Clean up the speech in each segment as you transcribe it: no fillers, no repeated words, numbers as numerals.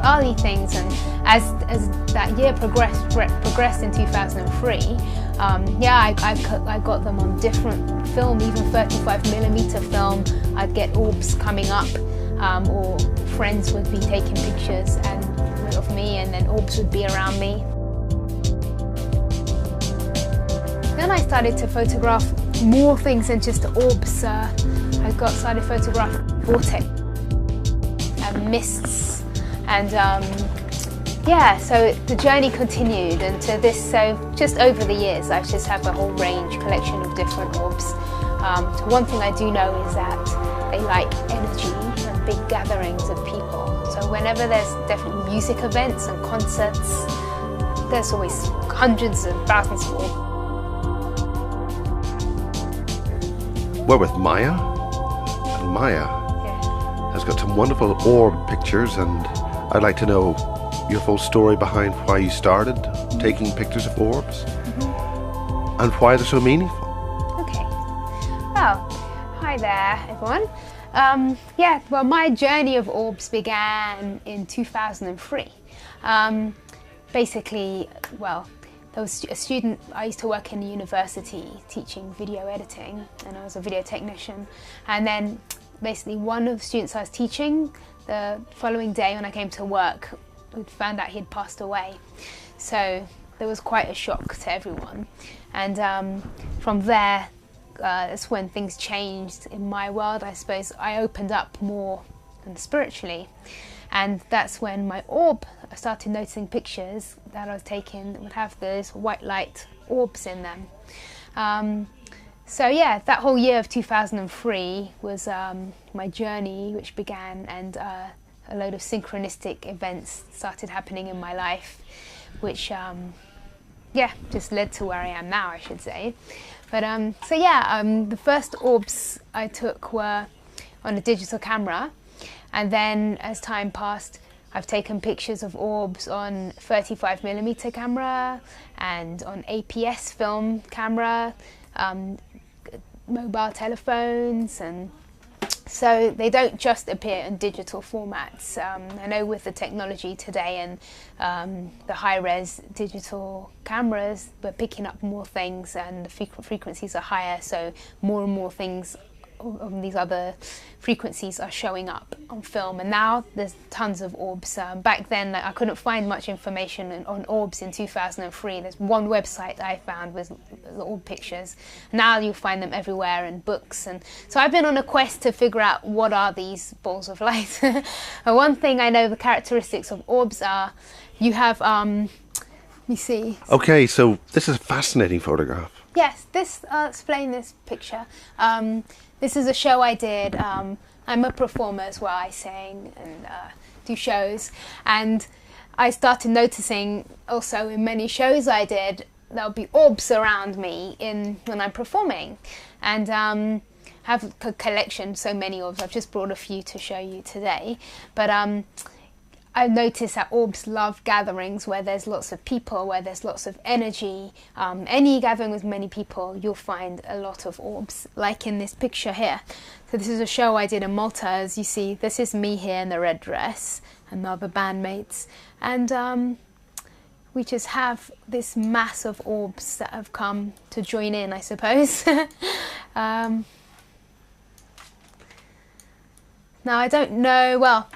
what are these things? And as that year progressed in 2003, yeah, I got them on different film, even 35mm film. I'd get orbs coming up, or friends would be taking pictures of me, and then orbs would be around me. Then I started to photograph more things than just orbs. I started photographing vortex and mists, and yeah, so the journey continued, and to this, so just over the years I just have a whole collection of different orbs. So one thing I do know is that they like energy and big gatherings of people. So whenever there's definitely music events and concerts, there's always hundreds and thousands of orbs. We're with Maya, and Maya has got some wonderful orb pictures, and I'd like to know your full story behind why you started taking pictures of orbs and why they're so meaningful. Okay. Well, hi there everyone. Yeah, well, my journey of orbs began in 2003. Basically, well, there was a student, I used to work in a university teaching video editing, and I was a video technician. And then basically one of the students I was teaching, the following day when I came to work, we found out he'd passed away. So there was quite a shock to everyone. And from there, that's when things changed in my world, I suppose. I opened up more than spiritually. And that's when my orb, I started noticing pictures that I was taking that would have those white light orbs in them. So yeah, that whole year of 2003 was my journey, which began, and a load of synchronistic events started happening in my life, which yeah, just led to where I am now, I should say. But so yeah, the first orbs I took were on a digital camera. And then as time passed, I've taken pictures of orbs on 35mm camera and on APS film camera, mobile telephones, and so they don't just appear in digital formats. I know with the technology today and the high-res digital cameras, we're picking up more things and the frequencies are higher, so more and more things of these other frequencies are showing up on film, and now there's tons of orbs. Back then I couldn't find much information on orbs in 2003. There's one website I found with orb pictures. Now you'll find them everywhere in books, and so I've been on a quest to figure out what are these balls of light. One thing I know, the characteristics of orbs are, you have let me see. Okay, so this is a fascinating photograph. Yes, I'll explain this picture. This is a show I did. I'm a performer as well. I sing and do shows. And I started noticing also in many shows I did, there'll be orbs around me when I'm performing. And have a collection, so many orbs. I've just brought a few to show you today. But I noticed that orbs love gatherings where there's lots of people, where there's lots of energy. Any gathering with many people, you'll find a lot of orbs, like in this picture here. So this is a show I did in Malta. As you see, this is me here in the red dress and the other bandmates. And we just have this mass of orbs that have come to join in, I suppose. Now, I don't know, well,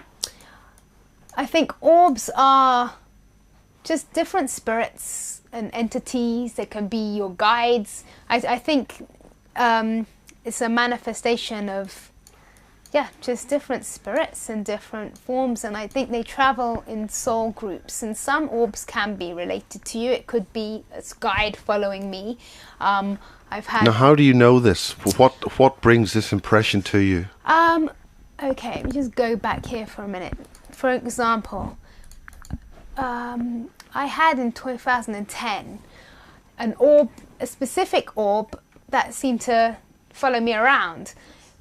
I think orbs are just different spirits and entities. They can be your guides. I think it's a manifestation of, yeah, just different spirits and different forms. And I think they travel in soul groups. And some orbs can be related to you. It could be a guide following me. Now, how do you know this? What brings this impression to you? Okay, let me just go back here for a minute. For example, I had in 2010 an orb, a specific orb that seemed to follow me around,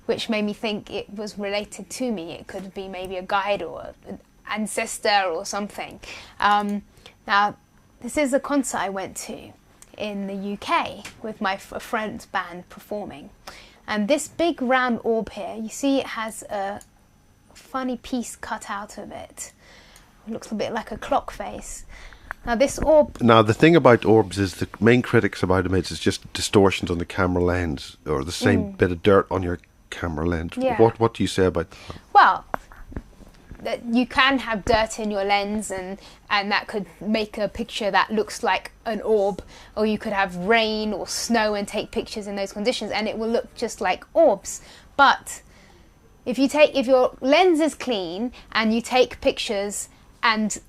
which made me think it was related to me. It could be maybe a guide or an ancestor or something. Now, this is a concert I went to in the UK with my friend's band performing. And this big round orb here, you see it has a funny piece cut out of it. It looks a bit like a clock face. Now this orb... Now the thing about orbs is the main critics about them is it's just distortions on the camera lens, or the same bit of dirt on your camera lens. Yeah. What do you say about that? Well, that you can have dirt in your lens and that could make a picture that looks like an orb, or you could have rain or snow and take pictures in those conditions and it will look just like orbs. But if your lens is clean and you take pictures and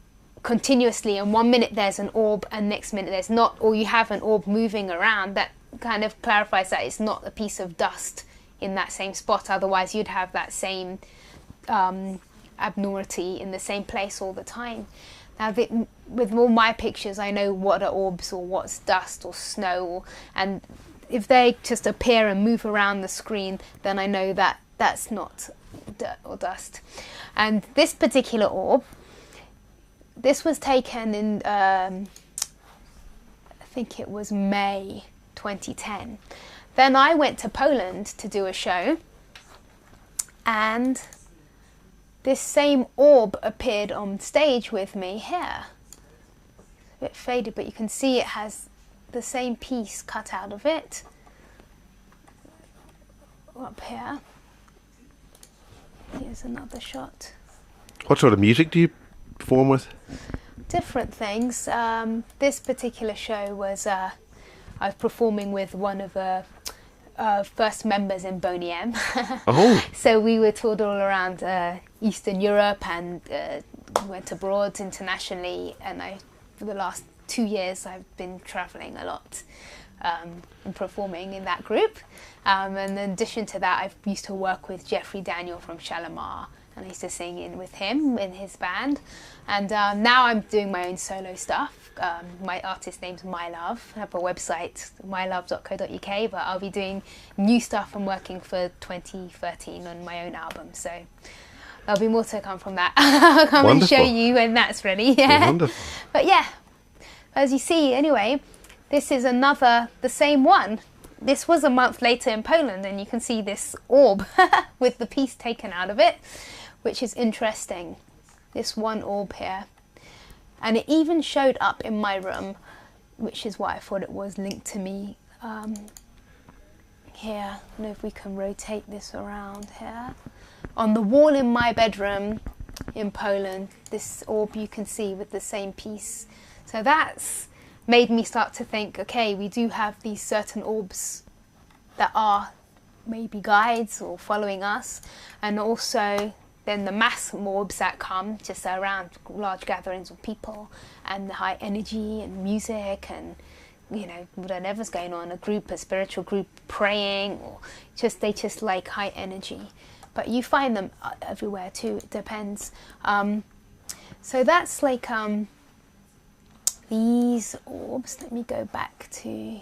continuously, and 1 minute there's an orb and next minute there's not, or you have an orb moving around, that kind of clarifies that it's not a piece of dust in that same spot. Otherwise you'd have that same abnormality in the same place all the time. Now with all my pictures I know what are orbs or what's dust or snow, and if they just appear and move around the screen, then I know that that's not dirt or dust. And this particular orb, this was taken in, I think it was May 2010. Then I went to Poland to do a show, and this same orb appeared on stage with me here. It's a bit faded, but you can see it has the same piece cut out of it. Up here. Here's another shot. What sort of music do you perform with? Different things. This particular show was I was performing with one of the first members in Boney M. Oh. So we were toured all around Eastern Europe and went abroad internationally, and for the last 2 years I've been travelling a lot and performing in that group. And in addition to that, I used to work with Jeffrey Daniel from Shalimar, and I used to sing in with him in his band. And now I'm doing my own solo stuff. My artist name's My Love. I have a website, mylove.co.uk, but I'll be doing new stuff. I'm working for 2013 on my own album, so there'll be more to come from that. I'll come Wonderful. and show you when that's ready. Yeah. Wonderful. But yeah, as you see, anyway, this is the same one. This was a month later in Poland, and you can see this orb with the piece taken out of it, which is interesting. This one orb here. And it even showed up in my room, which is why I thought it was linked to me. Here, I don't know if we can rotate this around here. On the wall in my bedroom in Poland, this orb you can see with the same piece. So that's made me start to think, okay, we do have these certain orbs that are maybe guides or following us, and also then the mass orbs that come just around large gatherings of people, and the high energy and music and, you know, whatever's going on, a spiritual group praying, or they just like high energy. But you find them everywhere too, it depends. So that's like these orbs. Let me go back to,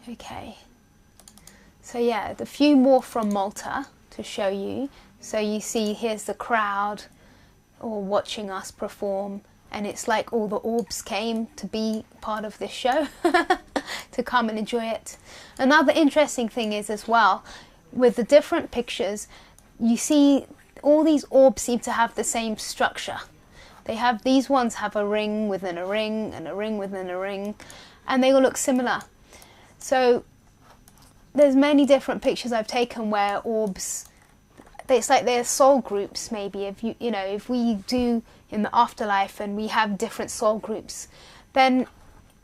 okay. So yeah, the few more from Malta to show you. So you see here's the crowd all watching us perform, and it's like all the orbs came to be part of this show to come and enjoy it. Another interesting thing is as well, with the different pictures, you see all these orbs seem to have the same structure. These ones have a ring within a ring and a ring within a ring, and they all look similar. So there's many different pictures I've taken where orbs, it's like they're soul groups maybe. If we do in the afterlife and we have different soul groups, then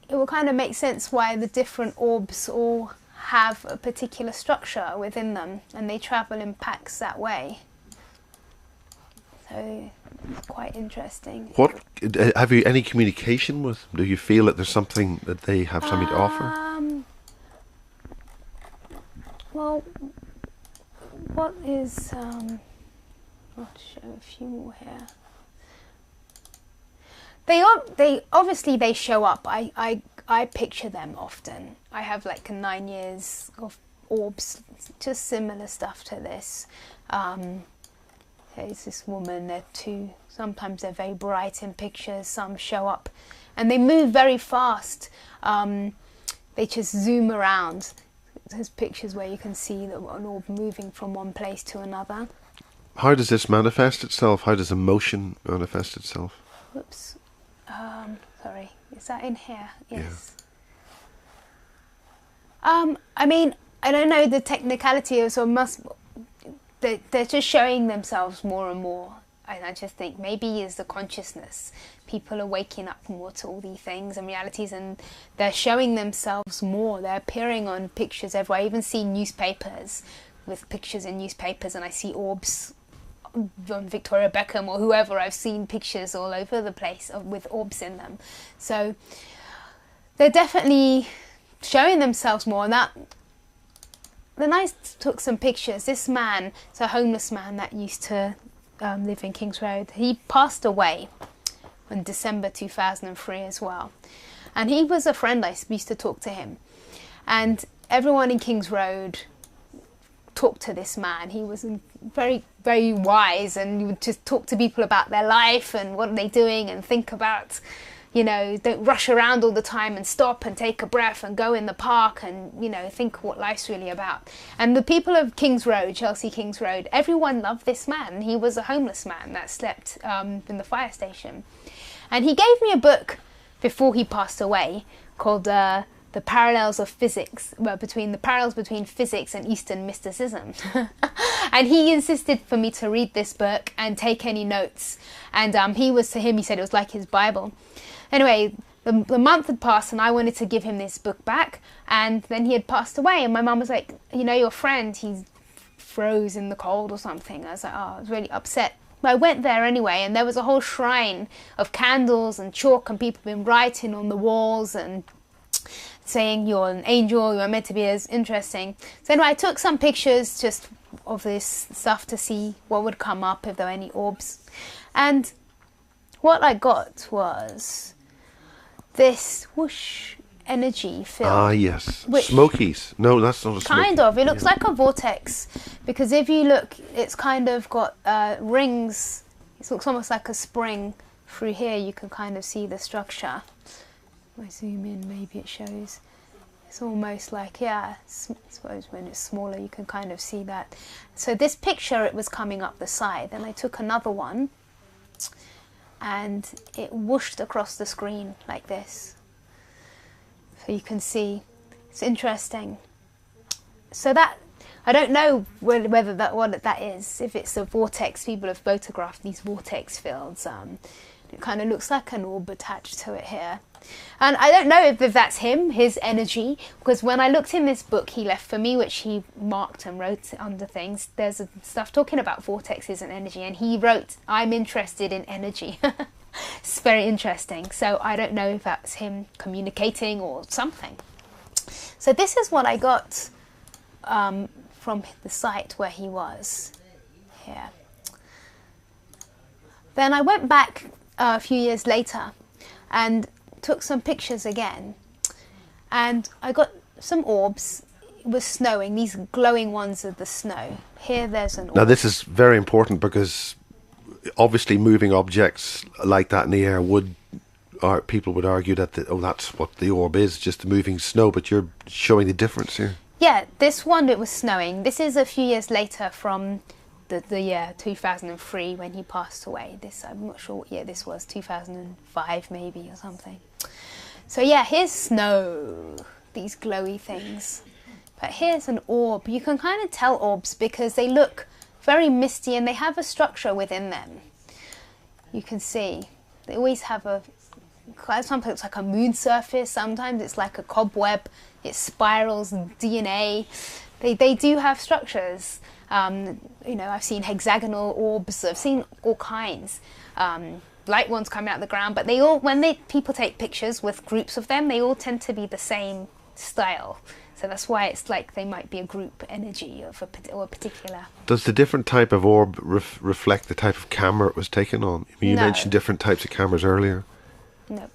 it will kind of make sense why the different orbs all have a particular structure within them, and they travel in packs that way. So it's quite interesting. What have you any communication with them? Do you feel that there's something that they have something to offer? Well, what is I'll show a few more here. They obviously show up. I picture them often. I have like 9 years of orbs, just similar stuff to this. There's this woman, sometimes they're very bright in pictures, some show up and they move very fast. They just zoom around. There's pictures where you can see an orb moving from one place to another. How does this manifest itself? How does emotion manifest itself? Whoops. Sorry. Is that in here? Yes. Yeah. I mean, I don't know the technicality of, they're just showing themselves more and more. And I just think maybe is the consciousness. People are waking up more to all these things and realities, and they're showing themselves more. They're appearing on pictures everywhere. I even see newspapers with pictures in newspapers, and I see orbs on Victoria Beckham or whoever. I've seen pictures all over the place with orbs in them. So they're definitely showing themselves more. And then I took some pictures. This man, it's a homeless man that used to live in Kings Road. He passed away in December 2003 as well. And he was a friend. I used to talk to him. And everyone in Kings Road talked to this man. He was very, very wise, and you would just talk to people about their life and what are they doing, and think about, you know, don't rush around all the time, and stop and take a breath and go in the park and, you know, think what life's really about. And the people of Kings Road, Chelsea Kings Road, everyone loved this man. He was a homeless man that slept in the fire station. And he gave me a book before he passed away called The Parallels of Physics, between physics and Eastern mysticism. And he insisted for me to read this book and take any notes. And he said it was like his Bible. Anyway, the month had passed, and I wanted to give him this book back, and then he had passed away, and my mum was like, you know, your friend, he froze in the cold or something. I was like, oh, I was really upset. But I went there anyway, and there was a whole shrine of candles and chalk, and people been writing on the walls and saying you're an angel, you're meant to be as interesting. So anyway, I took some pictures just of this stuff to see what would come up, if there were any orbs. And what I got was this whoosh energy field. Ah, yes. Smokies. No, that's not a smoky. Kind of. It looks like a vortex, because if you look, it's kind of got rings. It looks almost like a spring through here. You can kind of see the structure. If I zoom in, maybe it shows. It's almost like, yeah, I suppose when it's smaller you can kind of see that. So this picture, it was coming up the side. Then I took another one, and it whooshed across the screen like this. So you can see, it's interesting. So that, I don't know whether that, what that is, if it's a vortex. People have photographed these vortex fields. It kind of looks like an orb attached to it here. And I don't know if that's him, his energy, because when I looked in this book he left for me, which he marked and wrote under things, there's stuff talking about vortexes and energy, and he wrote, I'm interested in energy. It's very interesting. So I don't know if that's him communicating or something. So this is what I got from the site where he was here. Then I went back a few years later and took some pictures again, and I got some orbs. It was snowing, these glowing ones of the snow. Here there's an orb. Now this is very important, because obviously moving objects like that in the air people would argue that that's what the orb is, just the moving snow, but you're showing the difference here. Yeah, this one, it was snowing. This is a few years later from the year 2003 when he passed away. I'm not sure what year this was, 2005 maybe or something. So yeah, here's snow, these glowy things. But here's an orb. You can kind of tell orbs because they look very misty and they have a structure within them. You can see they always have sometimes it's like a moon surface, sometimes it's like a cobweb, it spirals DNA. They do have structures. You know, I've seen hexagonal orbs, I've seen all kinds. Light ones coming out of the ground, but they all, when people take pictures with groups of them, they all tend to be the same style. So that's why it's like they might be a group energy of or a particular. Does the different type of orb reflect the type of camera it was taken on? I mean, you mentioned different types of cameras earlier. No,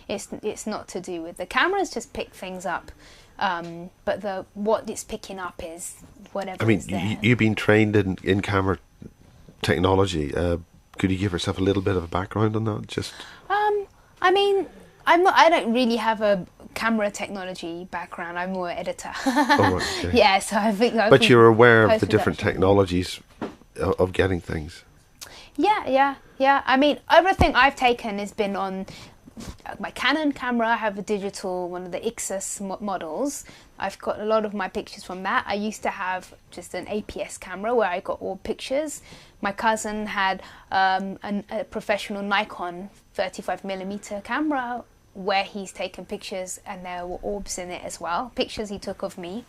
it's not to do with the cameras. Just pick things up, but what it's picking up is whatever. I mean, you've been trained in camera technology. Could you give yourself a little bit of a background on that? Just. I mean, I don't really have a camera technology background. I'm more editor. Oh, right, okay. Yeah, so I think. But you're aware of the different technologies of getting things. Yeah. I mean, everything I've taken has been on my Canon camera. I have a digital, one of the Ixus models. I've got a lot of my pictures from that. I used to have just an APS camera where I got all pictures. My cousin had a professional Nikon 35mm camera where he's taken pictures, and there were orbs in it as well, pictures he took of me.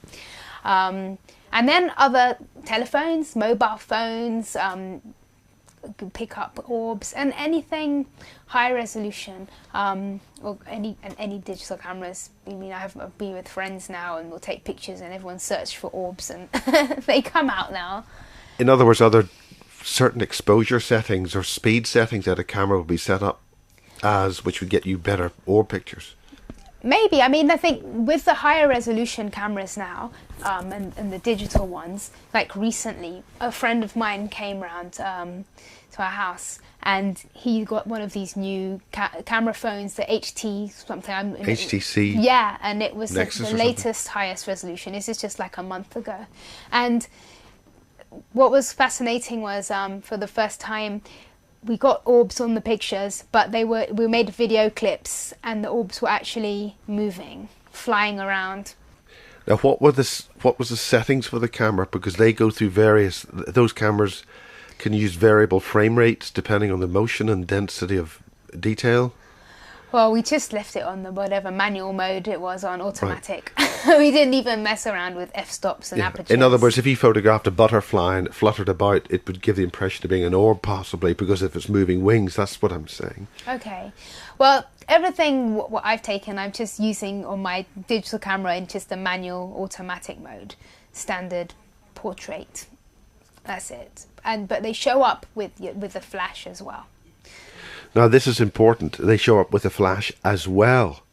And then other telephones, mobile phones, pick up orbs, and anything high resolution, or any digital cameras. I mean, I've been with friends now, and we'll take pictures, and everyone search for orbs, and they come out now. In other words, are there certain exposure settings or speed settings that a camera will be set up as, which would get you better orb pictures? Maybe. I mean, I think with the higher resolution cameras now, and the digital ones, like recently, a friend of mine came round to our house, and he got one of these new camera phones, the HT something. HTC. Yeah, and it was the Nexus latest, highest resolution. This is just like a month ago. And what was fascinating was, for the first time, we got orbs on the pictures, but we made video clips, and the orbs were actually moving, flying around. Now, what was the settings for the camera? Because they go through those cameras can use variable frame rates depending on the motion and density of detail. Well, we just left it on the whatever manual mode it was on, automatic. Right. We didn't even mess around with f-stops and apertures. In other words, if you photographed a butterfly and it fluttered about, it would give the impression of being an orb, possibly, because if it's moving wings, that's what I'm saying. Okay. Well, everything what I've taken, I'm just using on my digital camera in just the manual automatic mode, standard portrait. That's it. But they show up with the flash as well. Now, this is important. They show up with a flash as well.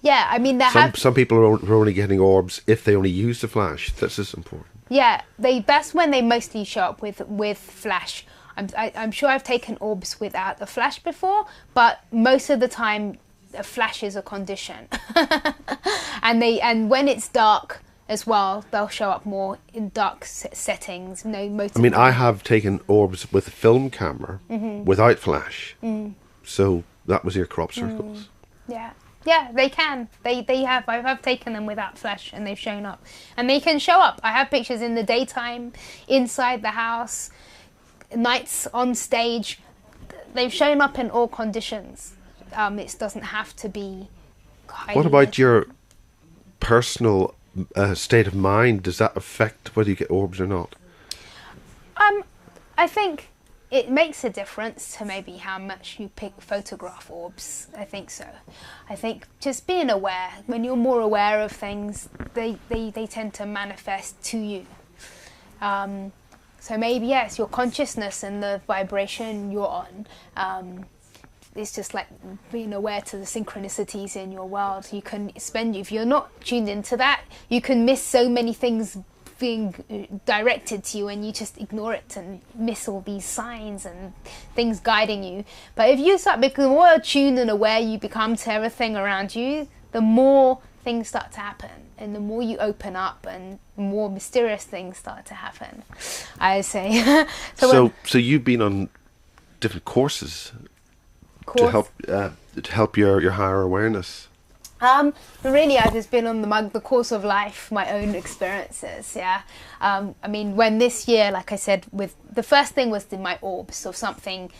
Yeah, I mean, some people are only getting orbs if they only use the flash. This is important. Yeah, that's when they mostly show up with flash. I'm sure I've taken orbs without a flash before, but most of the time, a flash is a condition. and when it's dark as well, they'll show up more in dark settings. I mean, I have taken orbs with a film camera without flash. So that was your crop circles. Yeah, they can. They have. I've taken them without flash, and they've shown up. And they can show up. I have pictures in the daytime, inside the house, nights on stage. They've shown up in all conditions. It doesn't have to be highly. What about your personal state of mind? Does that affect whether you get orbs or not? I think it makes a difference to maybe how much you photograph orbs. I think so. I think just being aware, when you're more aware of things, they tend to manifest to you. So maybe, yes, your consciousness and the vibration you're on, it's just like being aware to the synchronicities in your world. You can if you're not tuned into that, you can miss so many things being directed to you, and you just ignore it and miss all these signs and things guiding you. But if you start becoming more attuned and aware you become to everything around you, the more things start to happen, and the more you open up, and more mysterious things start to happen, I say. So you've been on different courses to help your higher awareness. Really, I've just been on the course of life, my own experiences. Yeah. I mean, when this year, like I said, with the first thing was my orbs, of something,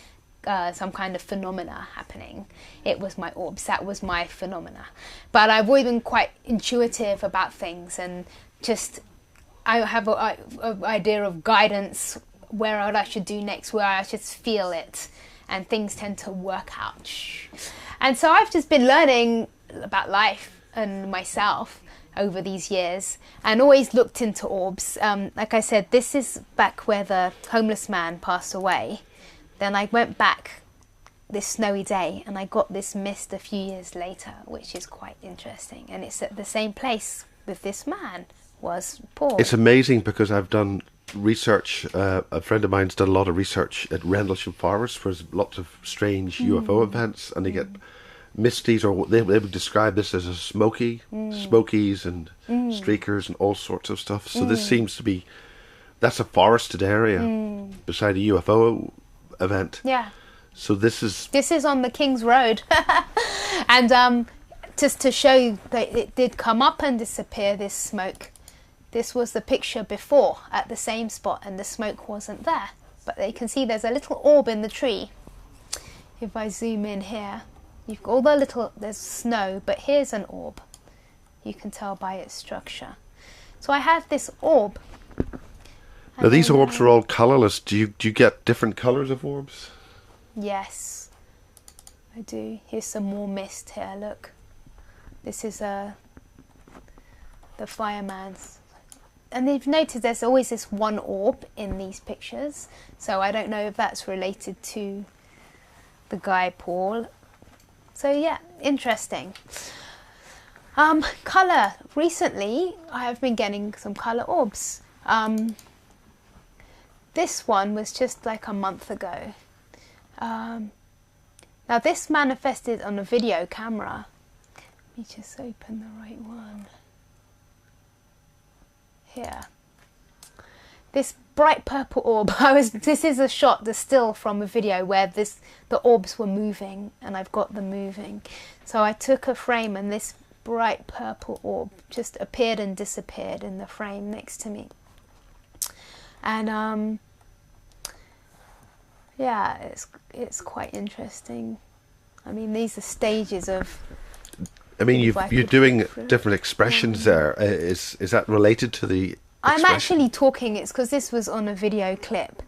some kind of phenomena happening. It was my orbs. That was my phenomena. But I've always been quite intuitive about things, and just I have an idea of guidance, where I should do next, where I should feel it, and things tend to work out. And so I've just been learning about life and myself over these years, and always looked into orbs. Like I said, this is back where the homeless man passed away. Then I went back this snowy day, and I got this mist a few years later, which is quite interesting. And it's at the same place with this man, was Paul. It's amazing, because I've done research. A friend of mine's done a lot of research at Rendlesham Forest, where there's lots of strange UFO events, and they get misties, or they would describe this as a smokies and streakers and all sorts of stuff. So this seems to be That's a forested area beside a UFO event. Yeah. So this is on the King's Road. And just to show you that it did come up and disappear, this smoke. This was the picture before at the same spot, and the smoke wasn't there. But you can see there's a little orb in the tree. If I zoom in here, you've got all the little, there's snow, but here's an orb. You can tell by its structure. So I have this orb. Now these orbs are all colourless. Do you get different colours of orbs? Yes, I do. Here's some more mist here, look. This is the fireman's. And you've noticed there's always this one orb in these pictures. So I don't know if that's related to the guy Paul. So yeah, interesting. Colour. Recently I have been getting some colour orbs. This one was just like a month ago. Now this manifested on a video camera. Let me just open the right one. Here. This bright purple orb. This is a shot, the still from a video where the orbs were moving, and I've got them moving. So I took a frame, and this bright purple orb just appeared and disappeared in the frame next to me. And yeah, it's quite interesting. I mean, these are stages of. I mean, you're doing different expressions there. Is that related to the expression? I'm actually talking, it's because this was on a video clip.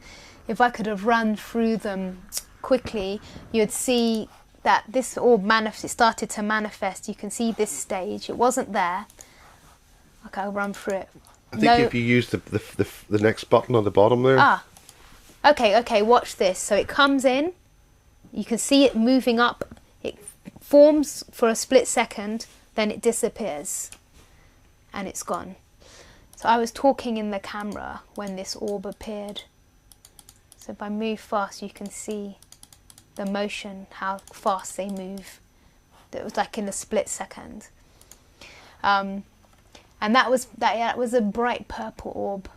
If I could have run through them quickly, you'd see that this orb started to manifest. You can see this stage. It wasn't there. Okay, I'll run through it. I think if you use the next button on the bottom there. Ah, okay, watch this. So it comes in. You can see it moving up. It forms for a split second, then it disappears. And it's gone. So I was talking in the camera when this orb appeared. So if I move fast, you can see the motion, how fast they move. It was like in a split second. And that was a bright purple orb.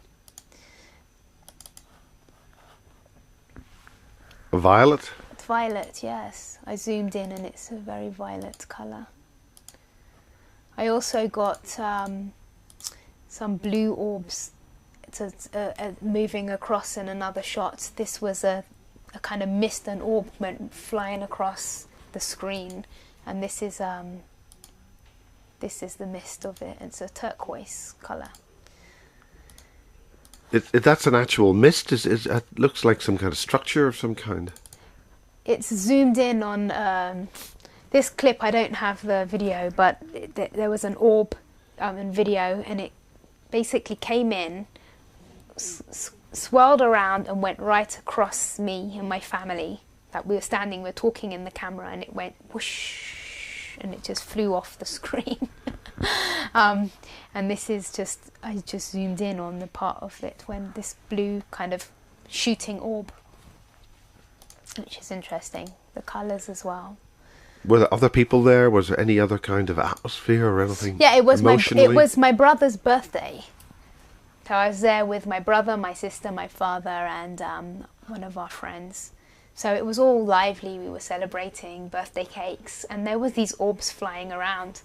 Violet? It's violet, yes. I zoomed in and it's a very violet colour. I also got some blue orbs moving across in another shot. This was a kind of mist and orb went flying across the screen, and this is the mist of it. It's a turquoise colour. That's an actual mist. It looks like some kind of structure of some kind. It's zoomed in on this clip. I don't have the video, but there was an orb in video, and it basically came in, swirled around, and went right across me and my family. Like we were talking in the camera, and it went whoosh, and it just flew off the screen. And this is I just zoomed in on the part of it when this blue kind of shooting orb, which is interesting. The colours as well. Were there other people there? Was there any other kind of atmosphere or anything? Yeah, it was my brother's birthday. So I was there with my brother, my sister, my father, and one of our friends. So it was all lively. We were celebrating birthday cakes, and there was these orbs flying around.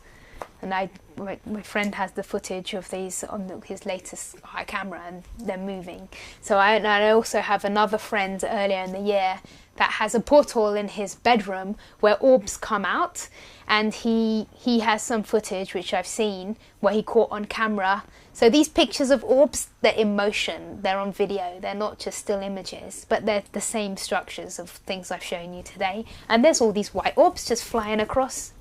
And my friend has the footage of these on his latest camera, and they're moving. So I also have another friend earlier in the year that has a portal in his bedroom where orbs come out, and he has some footage which I've seen where he caught on camera. So these pictures of orbs, they're in motion, they're on video, they're not just still images, but they're the same structures of things I've shown you today. And there's all these white orbs just flying across.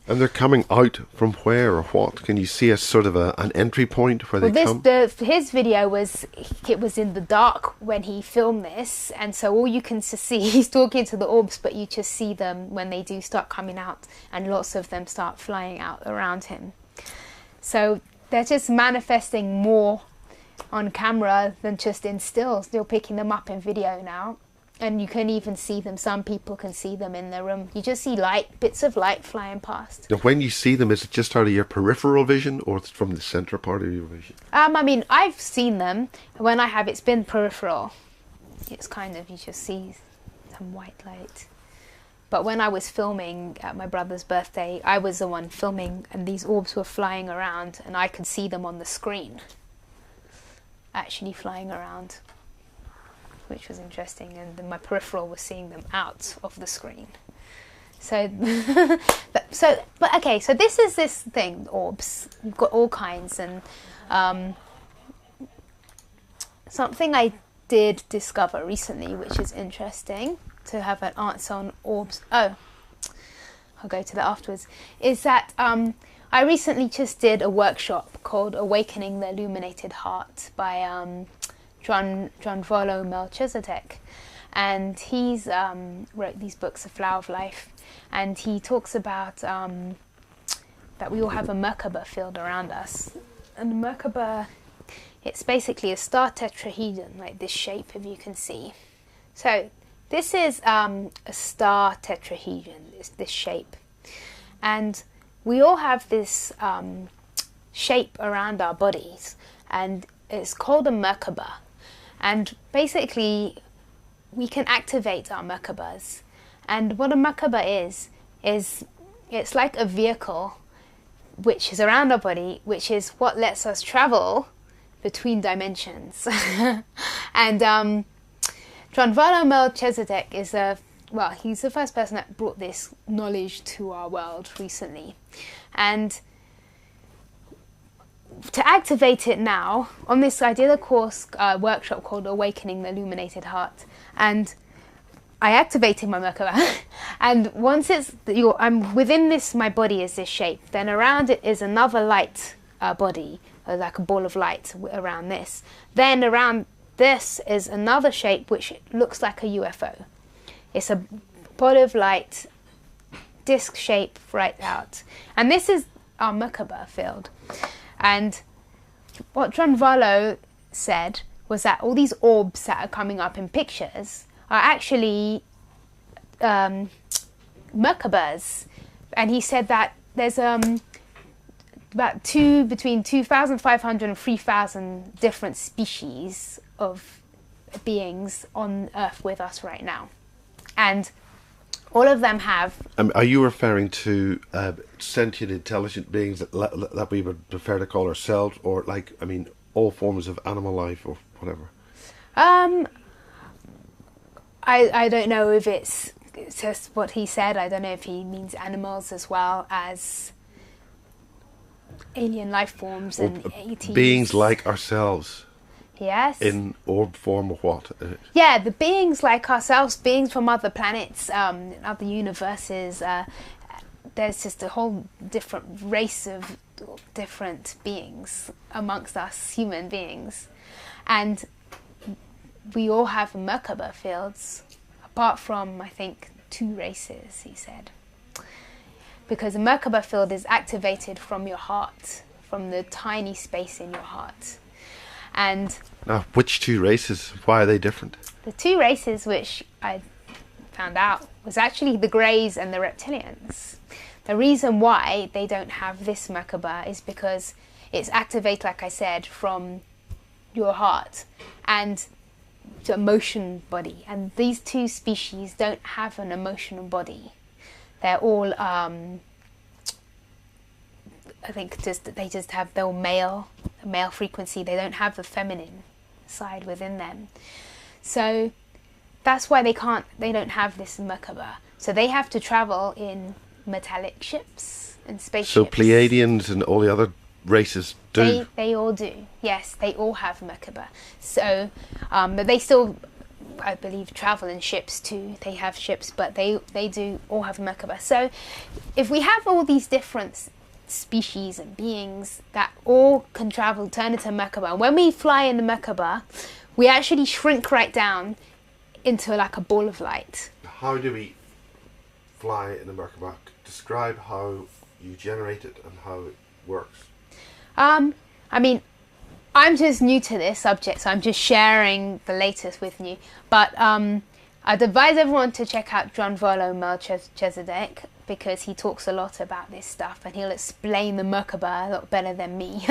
And they're coming out from where or what? Can you see a sort of an entry point where they come? His video was in the dark when he filmed this, and so all you can see, he's talking to the orbs, but you just see them when they do start coming out, and lots of them start flying out around him. So they're just manifesting more on camera than just in still picking them up in video now. And you can even see them. Some people can see them in their room. You just see light, bits of light flying past. Now, when you see them, is it just out of your peripheral vision, or it's from the centre part of your vision? I mean, I've seen them. When I have, it's been peripheral. It's kind of, you just see some white light. But when I was filming at my brother's birthday, I was the one filming, and these orbs were flying around, and I could see them on the screen, actually flying around, which was interesting. And then my peripheral was seeing them out of the screen. So, okay. So this is this thing, orbs. We've got all kinds, and something I did discover recently, which is interesting to have an answer on orbs. Oh, I'll go to that afterwards. Is that I recently just did a workshop called "Awakening the Illuminated Heart" by Gianvolo Melchizedek, and he's wrote these books, "A Flower of Life," and he talks about that we all have a Merkaba field around us, and the Merkaba, it's basically a star tetrahedron, like this shape, if you can see. So this is a star tetrahedron, this shape, and we all have this shape around our bodies, and it's called a Merkaba. And basically, we can activate our Merkabas. And what a Merkaba is it's like a vehicle which is around our body, which is what lets us travel between dimensions. And Gianvolo Melchizedek is he's the first person that brought this knowledge to our world recently. And to activate it now, on this, I did a course workshop called Awakening the Illuminated Heart, and I activated my Merkaba. And once I'm within this, my body is this shape. Then around it is another light body, like a ball of light around this. Then around this is another shape which looks like a UFO. It's a ball of light, disc shape right out, and this is our Merkaba field. And what Gianvolo said was that all these orbs that are coming up in pictures are actually Merkabas. And he said that there's between 2,500 and 3,000 different species of beings on Earth with us right now. And all of them have... Are you referring to sentient, intelligent beings that we would prefer to call ourselves, or all forms of animal life or whatever? I don't know if it's just what he said. I don't know if he means animals as well as alien life forms and ETs. Beings like ourselves. Yes. In orb form or what? Yeah, the beings like ourselves, beings from other planets, other universes. There's just a whole different race of different beings amongst us human beings. And we all have Merkaba fields, apart from, I think, 2 races, he said. Because a Merkaba field is activated from your heart, from the tiny space in your heart. And now, which 2 races? Why are they different? The 2 races which I found out was actually the Greys and the Reptilians. The reason why they don't have this Merkaba is because it's activated, like I said, from your heart and the emotion body. And these 2 species don't have an emotional body. They're all, I think, they just have their male frequency. They don't have the feminine side within them. So that's why they don't have this Merkaba. So they have to travel in metallic ships and spaceships. So Pleiadians and all the other races do? They all do, yes. They all have Merkaba. So, but they still, I believe, travel in ships too. They have ships, but they do all have Merkaba. So if we have all these different species and beings that all can travel, turn into Merkaba, when we fly in the Merkaba, we actually shrink right down into like a ball of light. How do we fly in the Merkaba? Describe how you generate it and how it works. I mean, I'm just new to this subject, so I'm just sharing the latest with you. But I'd advise everyone to check out John Volo Melchizedek, because he talks a lot about this stuff, and he'll explain the Merkaba a lot better than me.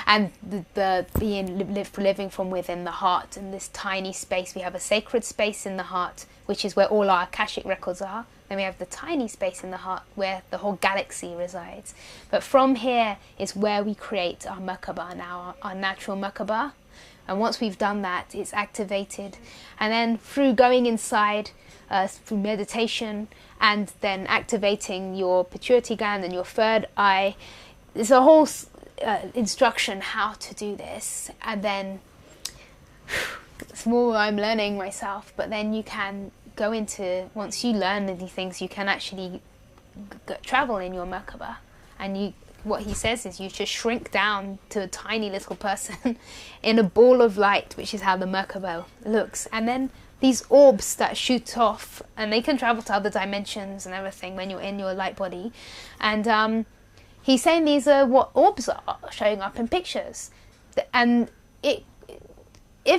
And the being living from within the heart, and this tiny space. We have a sacred space in the heart, which is where all our Akashic records are. Then we have the tiny space in the heart where the whole galaxy resides. But from here is where we create our Merkaba now, our natural Merkaba. And once we've done that, it's activated. And then through going inside, through meditation, and then activating your pituitary gland and your third eye, there's a whole instruction how to do this. And then it's more I'm learning myself, but then you can go into, once you learn these things, you can actually travel in your Merkaba. And what he says is you just shrink down to a tiny little person in a ball of light, which is how the Merkaba looks. And then these orbs that shoot off, and they can travel to other dimensions and everything when you're in your light body. And he's saying these are what orbs are showing up in pictures. And if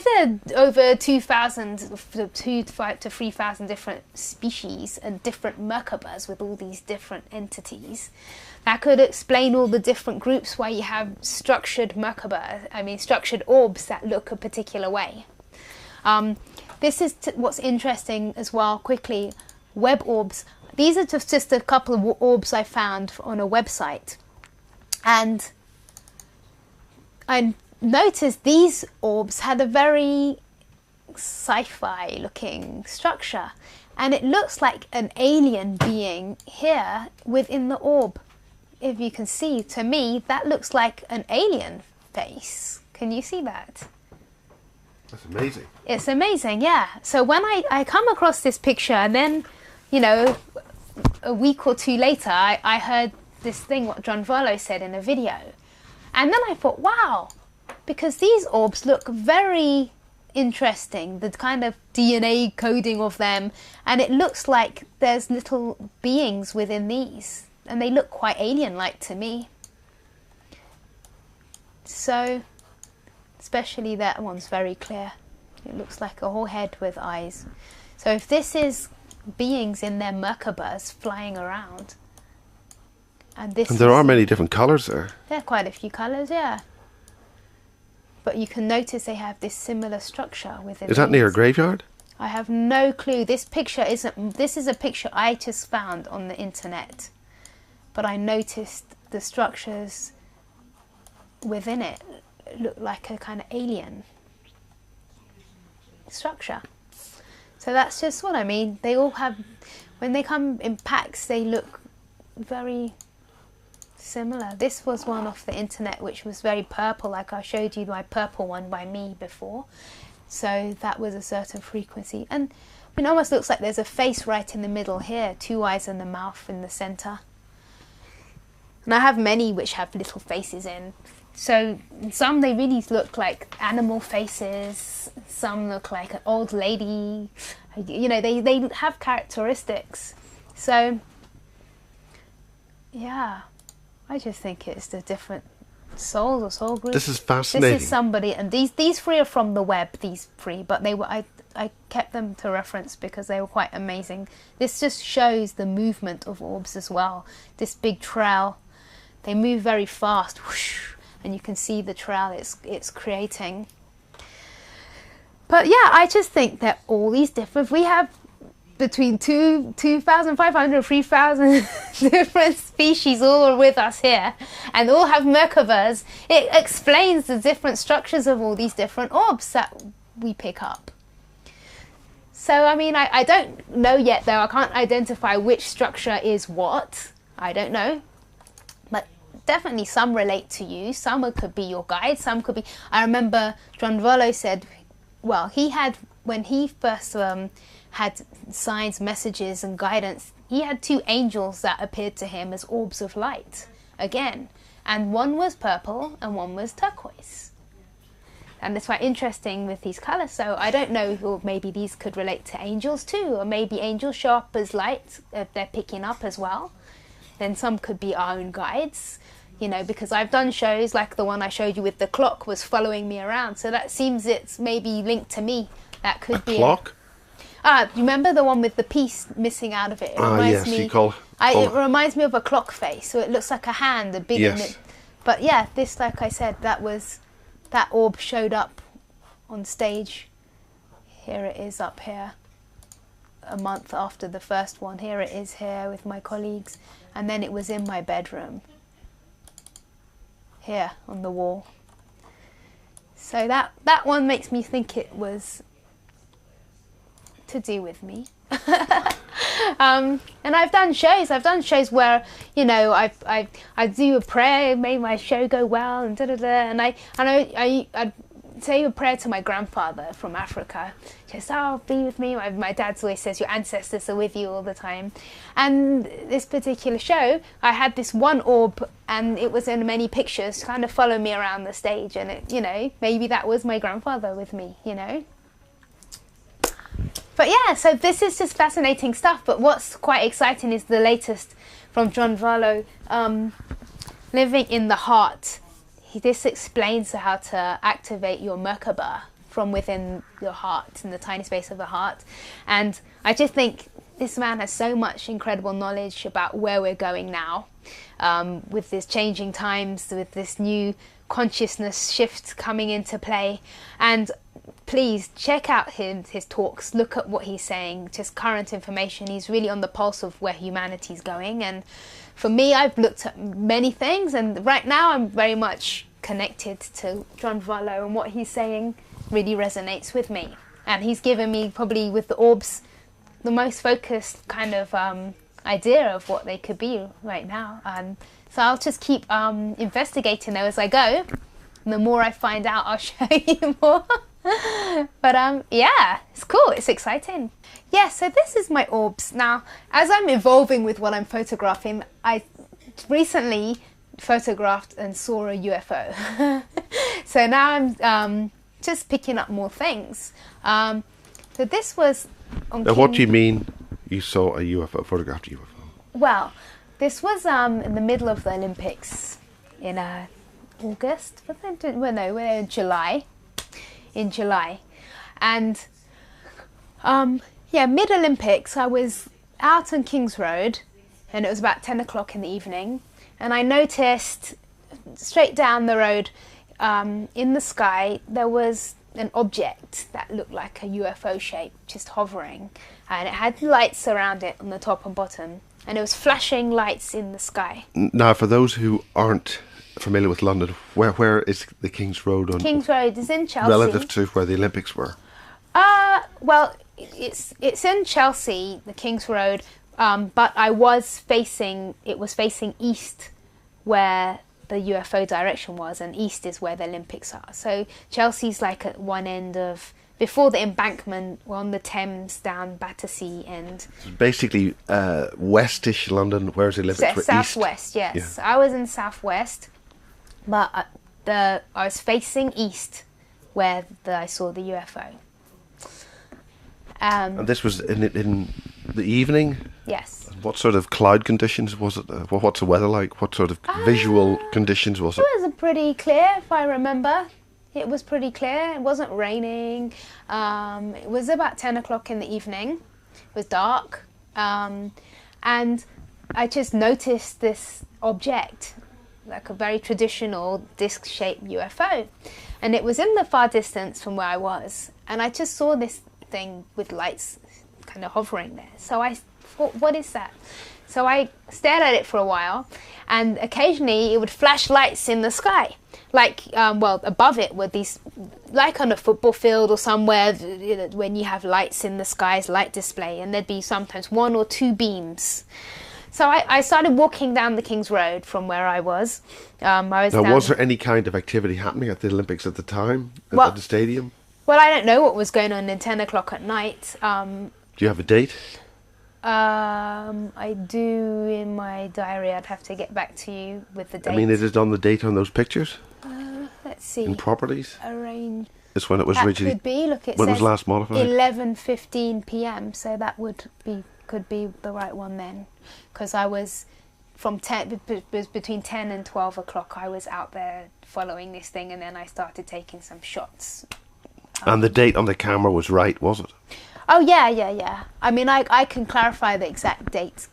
there are over 2,000 to 3,000 different species and different Merkabas with all these different entities, that could explain all the different groups why you have structured Merkaba, structured orbs that look a particular way. This is what's interesting as well, quickly, web orbs. These are just a couple of orbs I found on a website. And I noticed these orbs had a very sci-fi looking structure. And it looks like an alien being here within the orb. If you can see, to me, that looks like an alien face. Can you see that? That's amazing. It's amazing, yeah. So when I come across this picture, and then, a week or two later, I heard this thing, what John Volo said in a video. And then I thought, wow, because these orbs look very interesting, the kind of DNA coding of them, and it looks like there's little beings within these. And they look quite alien-like to me. So, especially that one's very clear. It looks like a whole head with eyes. So if this is beings in their Merkabas flying around, and there are many different colours there. There are quite a few colours, yeah. But you can notice they have this similar structure within. Is that near a graveyard? I have no clue. This picture isn't. This is a picture I just found on the internet. But I noticed the structures within it look like a kind of alien structure. So that's just what I mean. They all have, when they come in packs, they look very similar. This was one off the internet which was very purple, like I showed you my purple one by me before. So that was a certain frequency. And it almost looks like there's a face right in the middle here, two eyes and the mouth in the centre. And I have many which have little faces in. So some they really look like animal faces. Some look like an old lady. They have characteristics. So yeah, I just think it's the different souls or soul groups. This is fascinating. This is somebody, and these three are from the web. These three, but they were I kept them to reference because they were quite amazing. This just shows the movement of orbs as well. This big trail. They move very fast, whoosh, and you can see the trail it's creating. But yeah, I just think that all these different, we have between 2,500 and 3,000 different species all with us here, and all have Merkabas. It explains the different structures of all these different orbs that we pick up. So, I don't know yet, though. I can't identify which structure is what. I don't know. But definitely some relate to you. Some could be your guide. Some could be... I remember John Volo said, well, he had, when he first had signs, messages and guidance, he had two angels that appeared to him as orbs of light, again. And one was purple and one was turquoise. And it's quite interesting with these colours. So I don't know, or maybe these could relate to angels too, or maybe angels show up as light, they're picking up as well. Then some could be our own guides, because I've done shows like the one I showed you with the clock was following me around. So that seems it's maybe linked to me. That could be a clock? Remember the one with the piece missing out of it? It reminds yes, me, it reminds me of a clock face, so it looks like a hand, a big. Yes. But yeah, this, like I said, that orb showed up on stage. Here it is up here. A month after the first one. Here it is here with my colleagues, and then it was in my bedroom. Here on the wall. So that one makes me think it was to do with me. And I've done shows where, you know, I do a prayer, may my show go well, and and I say a prayer to my grandfather from Africa. Just, oh, be with me. My dad's always says your ancestors are with you all the time. And this particular show, I had this one orb, and it was in many pictures, kind of follow me around the stage, and it, you know, maybe that was my grandfather with me, you know. But yeah, so this is just fascinating stuff. But what's quite exciting is the latest from John Varlo, Living in the Heart. This explains how to activate your Merkaba from within your heart, in the tiny space of the heart. And I just think this man has so much incredible knowledge about where we're going now, with this changing times, with this new consciousness shift coming into play. And please check out his talks, look at what he's saying, just current information. He's really on the pulse of where humanity's going. And for me, I've looked at many things, and right now I'm very much connected to John Varlo, and what he's saying really resonates with me. And he's given me, probably with the orbs, the most focused kind of idea of what they could be right now. And so I'll just keep investigating them as I go. And the more I find out, I'll show you more. But yeah, it's cool, it's exciting. Yeah, so this is my orbs. Now, as I'm evolving with what I'm photographing, I recently photographed and saw a UFO. So now I'm just picking up more things. So this was on Now, what do you mean you saw a UFO, photographed a UFO? Well, this was in the middle of the Olympics in August, well, no, we're in July. In July. And yeah, mid-Olympics, I was out on King's Road, and it was about 10 o'clock in the evening, and I noticed straight down the road, in the sky, there was an object that looked like a UFO shape, just hovering, and it had lights around it on the top and bottom, and it was flashing lights in the sky. Now, for those who aren't familiar with London, where is the King's Road on? King's Road is in Chelsea. Relative to where the Olympics were? Well, it's in Chelsea, the King's Road, but it was facing east, where the UFO direction was, and east is where the Olympics are. So Chelsea's like at one end of, before the embankment, we're on the Thames down Battersea end. Basically, westish London, whereas the Olympics were southwest, east. yes. Yeah. I was in southwest, but I was facing east, where I saw the UFO. And this was in the evening? Yes. What sort of cloud conditions was it? What's the weather like? What sort of visual conditions was it? It was pretty clear, if I remember. It was pretty clear. It wasn't raining. It was about 10 o'clock in the evening. It was dark. And I just noticed this object, like a very traditional disc-shaped UFO. And it was in the far distance from where I was. And I just saw this thing with lights kind of hovering there. So I thought, what is that? So I stared at it for a while, and occasionally it would flash lights in the sky. Like, well, above it were these, like on a football field or somewhere, when you have lights in the skies, light display, and there'd be sometimes one or two beams. So I started walking down the King's Road from where I was. Was there any kind of activity happening at the Olympics at the time, at the stadium? Well, I don't know what was going on at 10 o'clock at night. Do you have a date? I do in my diary. I'd have to get back to you with the date. I mean, is it on the date on those pictures? Let's see. In properties? Arrange. It's when it was originally. Could be. Look, it when says was last modified? 11:15 p.m. So that could be the right one then, because I was from 10. It was between 10 and 12 o'clock. I was out there following this thing, and then I started taking some shots. And the date on the camera was right, was it? Oh, yeah. I mean, I can clarify the exact dates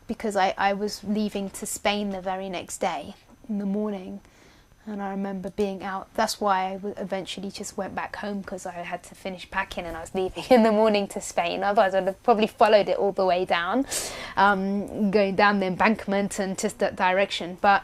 because I was leaving to Spain the very next day in the morning. And I remember being out. That's why I eventually just went back home, because I had to finish packing and I was leaving in the morning to Spain. Otherwise, I'd have probably followed it all the way down, going down the embankment and just that direction. But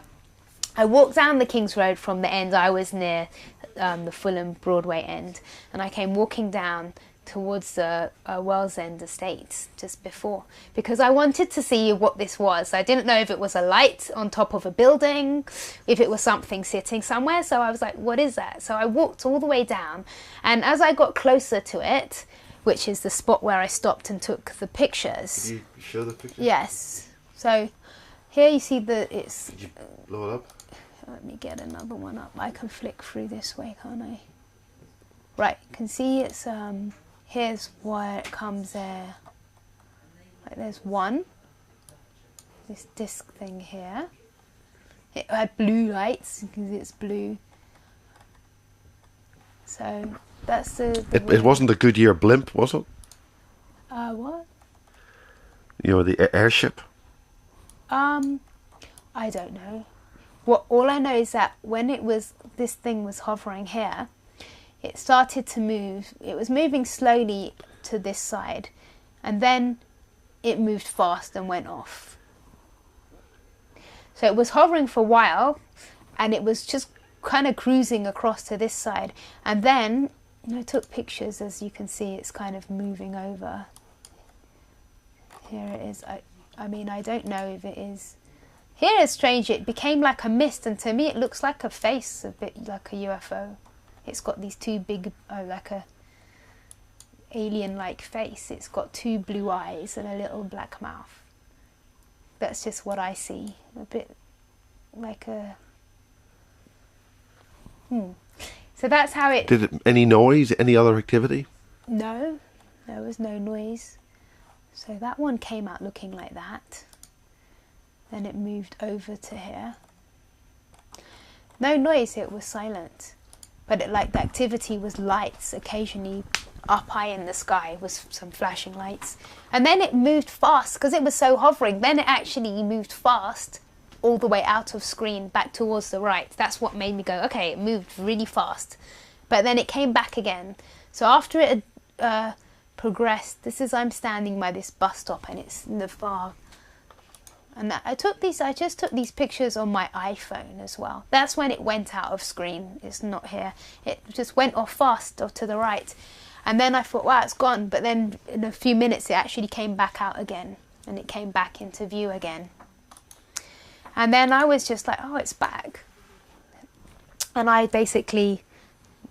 I walked down the King's Road from the end. I was near the Fulham Broadway end. And I came walking down towards the Well's End Estates just before, because I wanted to see what this was. I didn't know if it was a light on top of a building, if it was something sitting somewhere. So I was like, what is that? So I walked all the way down, and as I got closer to it, which is the spot where I stopped and took the pictures. Did you show the picture? Yes. So here you see that it's... Did you blow it up? Let me get another one up. I can flick through this way, can't I? Right, you can see it's... Here's where it comes there. Like there's one. This disc thing here. It had blue lights because it's blue. So that's the it wasn't a Goodyear blimp, was it? What? You know, the airship? I don't know. All I know is that when this thing was hovering here, it started to move. It was moving slowly to this side, and then it moved fast and went off. So it was hovering for a while, and it was just kind of cruising across to this side. And then I took pictures. As you can see, it's kind of moving over. Here it is. I mean, I don't know if it is. Here it's strange. It became like a mist, and to me it looks like a face, a bit like a UFO. It's got these two big, like a alien-like face. It's got two blue eyes and a little black mouth. That's just what I see. A bit like a... So that's how it... Did it any noise, any other activity? No, there was no noise. So that one came out looking like that. Then it moved over to here. No noise, it was silent. But the activity was lights, occasionally up high in the sky was some flashing lights. And then it moved fast, because it was so hovering. Then it actually moved fast all the way out of screen, back towards the right. That's what made me go, okay, it moved really fast. But then it came back again. So after it had progressed, I'm standing by this bus stop, and it's in the far... And I just took these pictures on my iPhone as well. That's when it went out of screen. It's not here. It just went off fast off to the right. And then I thought, wow, it's gone. But then in a few minutes, it actually came back out again. And it came back into view again. And then I was just like, oh, it's back. And I basically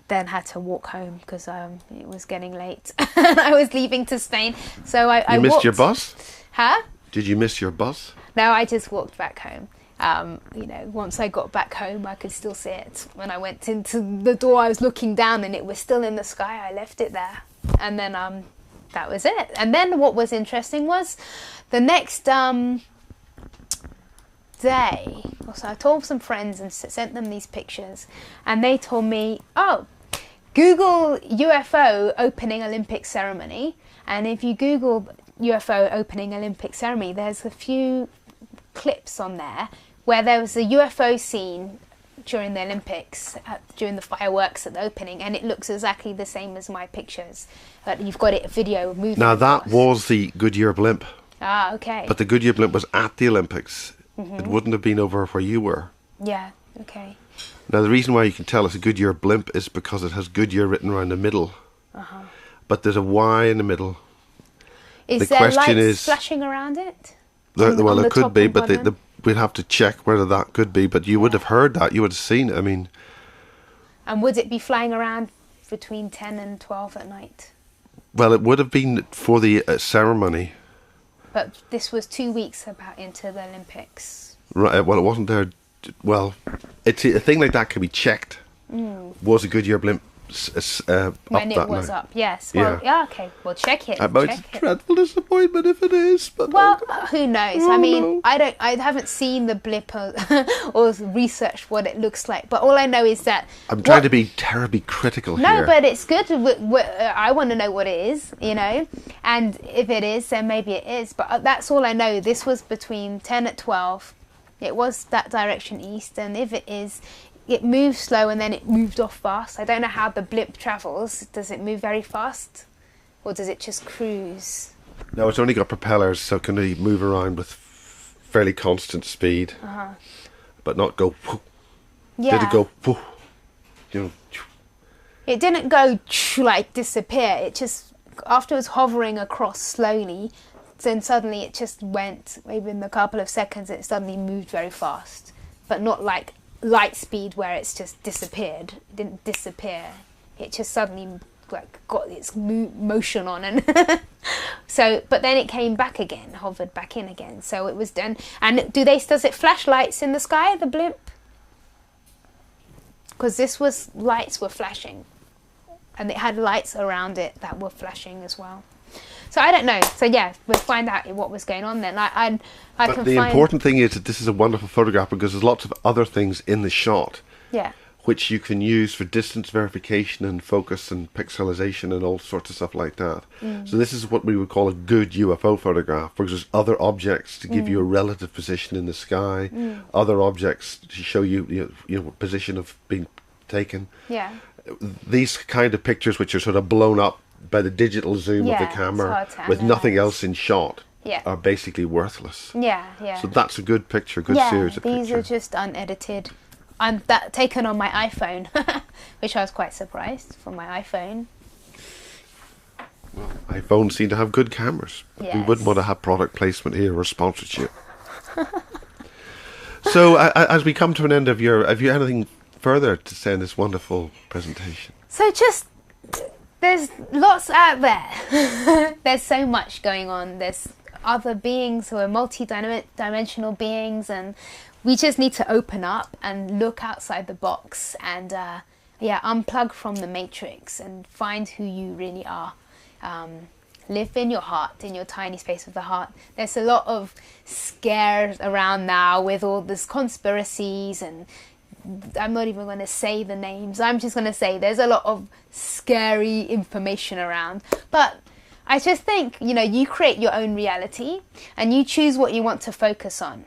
then had to walk home because it was getting late. And I was leaving to Spain. So I You missed walked. your bus? Huh? Did you miss your bus? No, I just walked back home. Once I got back home, I could still see it. When I went into the door, I was looking down and it was still in the sky. I left it there. And then that was it. And then what was interesting was the next day. So I told some friends and sent them these pictures. And they told me, oh, Google UFO opening Olympic ceremony. And if you Google UFO opening Olympic ceremony, there's a few clips on there where there was a UFO scene during the Olympics, during the fireworks at the opening, and it looks exactly the same as my pictures. You've got it, a video moving. Now that across. was the Goodyear blimp. Ah, okay. But the Goodyear blimp was at the Olympics. It wouldn't have been over where you were. Yeah, okay. Now the reason why you can tell it's a Goodyear blimp is because it has Goodyear written around the middle. But there's a Y in the middle. Is the there question lights is, flashing around it? Well, on it the could top be, and but bottom? we'd have to check whether that could be. But you would have heard that. You would have seen it. I mean... And would it be flying around between 10 and 12 at night? Well, it would have been for the ceremony. But this was 2 weeks into the Olympics. Right. Well, it wasn't there. Well, a thing like that can be checked. Was a Goodyear blimp when it was up. Yes. Well, yeah. Okay. Well, check it. It might be a dreadful disappointment if it is. But well, who knows? I mean, I haven't seen the blip or researched what it looks like. But all I know is that I'm trying to be terribly critical here. No, but it's good. I want to know what it is, you know. And if it is, then maybe it is. But that's all I know. This was between 10 at 12. It was that direction east, and if it is, it moved slow and then it moved off fast. I don't know how the blip travels. Does it move very fast, or does it just cruise? No, it's only got propellers, so it can only move around with fairly constant speed, but not go. Whoo. Yeah. Did it go? Whoo? You know. It didn't go like disappear. It just, after it was hovering across slowly, then suddenly it just went, maybe in a couple of seconds, it suddenly moved very fast. But not like light speed where it's just disappeared. It didn't disappear. It just suddenly like got its motion on, and so. But then it came back again, hovered back in again. So it was done. And does it flash lights in the sky, the blimp? Because lights were flashing, and it had lights around it that were flashing as well. So I don't know. So yeah, we'll find out what was going on then. But the important thing is that this is a wonderful photograph because there's lots of other things in the shot. Yeah. Which you can use for distance verification and focus and pixelization and all sorts of stuff like that. So this is what we would call a good UFO photograph, because there's other objects to give you a relative position in the sky, other objects to show you, position of being taken. Yeah. These kind of pictures, which are sort of blown up by the digital zoom of the camera with nothing else in shot, are basically worthless. Yeah, yeah. So that's a good picture, good series of pictures. These are just unedited. Taken on my iPhone, which I was quite surprised for my iPhone. Well, iPhones seem to have good cameras. Yes. We wouldn't want to have product placement here or sponsorship. So, as we come to an end of have you anything further to say in this wonderful presentation? So there's lots out there. There's so much going on. There's other beings who are multi-dimensional beings, and we just need to open up and look outside the box and unplug from the matrix and find who you really are. Live in your heart, in your tiny space of the heart. There's a lot of scares around now with all these conspiracies, and I'm not even going to say the names. I'm just going to say there's a lot of scary information around. But I just think, you create your own reality and you choose what you want to focus on.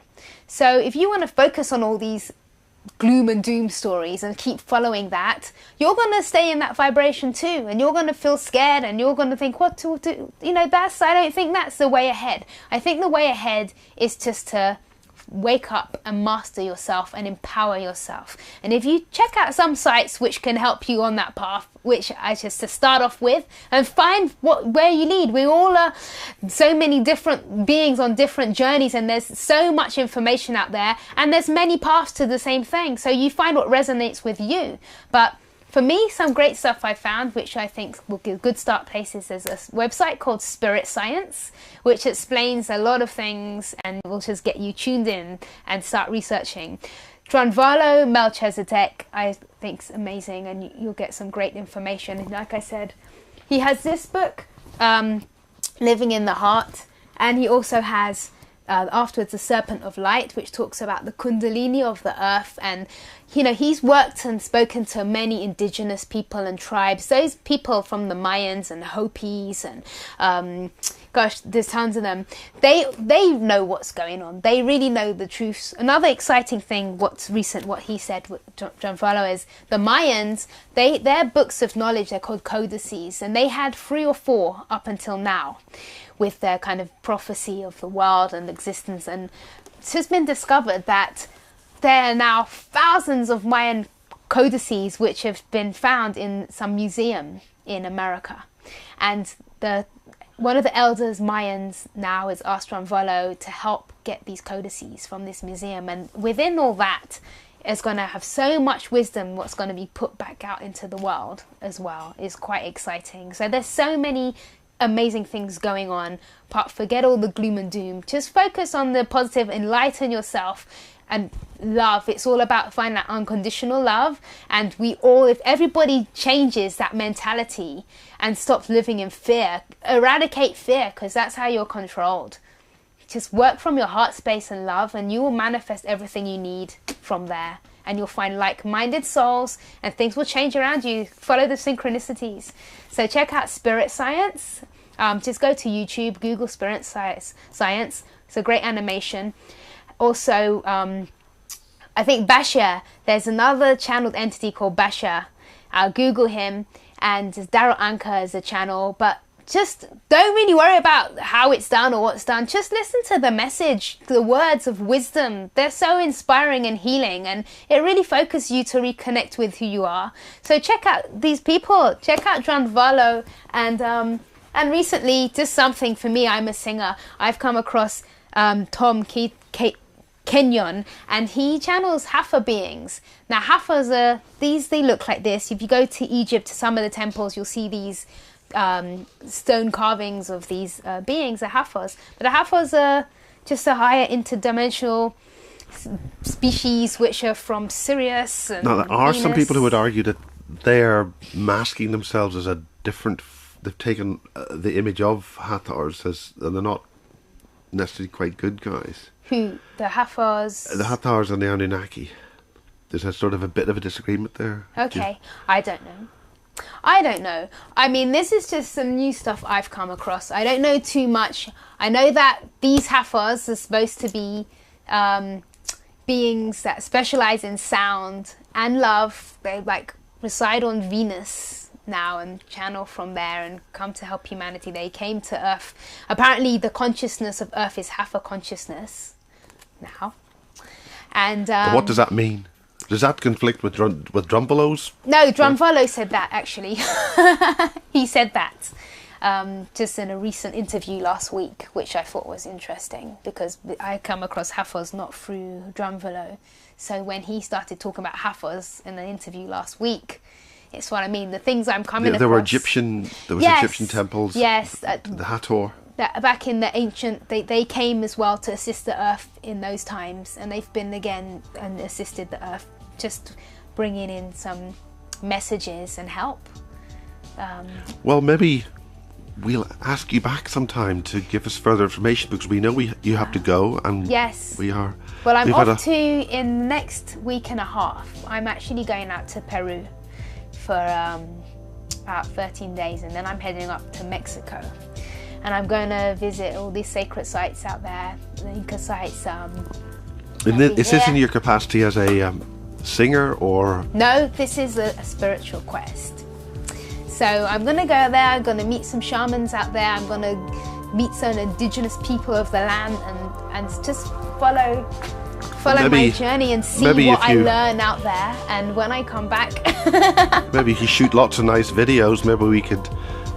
So if you want to focus on all these gloom and doom stories and keep following that, you're going to stay in that vibration too, and you're going to feel scared, and you're going to think, what to do? I don't think that's the way ahead. I think the way ahead is just to wake up and master yourself and empower yourself. And if you check out some sites which can help you on that path, which I just to start off with, and find where you lead. We all are so many different beings on different journeys, and there's so much information out there, and there's many paths to the same thing. So you find what resonates with you. But for me, some great stuff I found, which I think will give good start places. There's a website called Spirit Science, which explains a lot of things and will just get you tuned in and start researching. Tranvalo Melchizedek, I think, is amazing, and you'll get some great information. And like I said, he has this book, Living in the Heart, and he also has afterwards The Serpent of Light, which talks about the Kundalini of the earth. And he's worked and spoken to many indigenous people and tribes, those people from the Mayans and Hopis, and there's tons of them. They know what's going on. They really know the truth. Another exciting thing, what he said, John Farlow, is the Mayans, their books of knowledge, they're called codices, and they had 3 or 4 up until now, with their kind of prophecy of the world and existence. And it has been discovered that there are now thousands of Mayan codices which have been found in some museum in America. And one of the elders Mayans now is asked Tranvalo to help get these codices from this museum. And within all that is going to have so much wisdom what's going to be put back out into the world as well. Is quite exciting. So there's so many amazing things going on. Forget all the gloom and doom. Just focus on the positive, enlighten yourself, and love. It's all about finding that unconditional love. And if everybody changes that mentality and stops living in fear, eradicate fear, because that's how you're controlled. Just work from your heart space and love, and you will manifest everything you need from there. And you'll find like-minded souls, and things will change around you. Follow the synchronicities. So check out Spirit Science. Just go to YouTube, Google Spirit Science. It's a great animation. Also, I think Bashar, there's another channeled entity called Bashar. Google him, and Daryl Anchor is a channel, but just don't really worry about how it's done or what's done. Just listen to the message, the words of wisdom. They're so inspiring and healing, and it really focuses you to reconnect with who you are. So check out these people. Check out Dranvalo, and recently, just something for me. I'm a singer. I've come across Tom Kenyon, and he channels Hafa beings. Now Hafas they look like this. If you go to Egypt, to some of the temples, you'll see these stone carvings of these beings, are Hafas. But the Hafas are just a higher interdimensional species which are from Sirius and Now, there are Venus. some people who would argue that they are masking themselves as a different... They've taken the image of Hathors and they're not necessarily quite good guys. Who? The Hafas? The Hathors and the Anunnaki. There's a sort of a bit of a disagreement there. Okay, I don't know. I mean, this is just some new stuff I've come across. I don't know too much. I know that these Hafas are supposed to be beings that specialize in sound and love. They like reside on Venus now and channel from there and come to help humanity. They came to Earth. Apparently the consciousness of Earth is Hafa consciousness now. And what does that mean? Does that conflict with Drumvalo's? No, Drumvalo said that, actually. He said that just in a recent interview last week, which I thought was interesting because I come across Hafas not through Drumvalo. So when he started talking about Hafas in the interview last week, it's what I mean. The things I'm coming across. There were Egyptian temples. Yes. The Hathor. Back in the ancient, they came as well to assist the Earth in those times, and they've been again and assisted the Earth, just bringing in some messages and help. Well, maybe we'll ask you back sometime to give us further information, because we know you have to go, and yes, we are. Well, I'm off to in next week and a half. I'm actually going out to Peru for about 13 days, and then I'm heading up to Mexico. And I'm going to visit all these sacred sites out there, the Inca sites. Is this in your capacity as a singer, or...? No, this is a spiritual quest. So I'm going to go there, I'm going to meet some shamans out there, I'm going to meet some indigenous people of the land and just follow my journey and see what I learn out there. And when I come back... Maybe if you shoot lots of nice videos, maybe we could...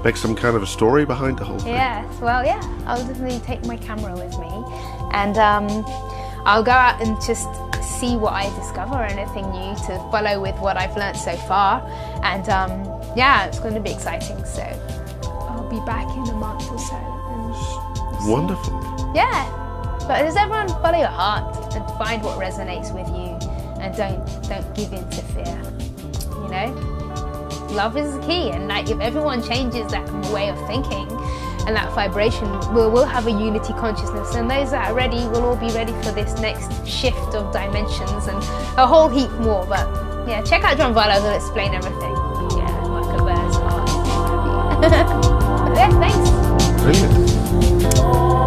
make some kind of a story behind the whole thing. Yeah, well, yeah, I'll definitely take my camera with me, and I'll go out and just see what I discover, anything new to follow with what I've learnt so far, and yeah, it's going to be exciting. So I'll be back in a month or so. And wonderful. Yeah, but just everyone follow your heart and find what resonates with you, and don't give in to fear. You know. Love is the key, and like if everyone changes that way of thinking and that vibration, we'll have a unity consciousness, and those that are ready will all be ready for this next shift of dimensions and a whole heap more. But yeah, check out John Valo, he'll explain everything. Yeah, like a bird's heart. Yeah, thanks. Brilliant.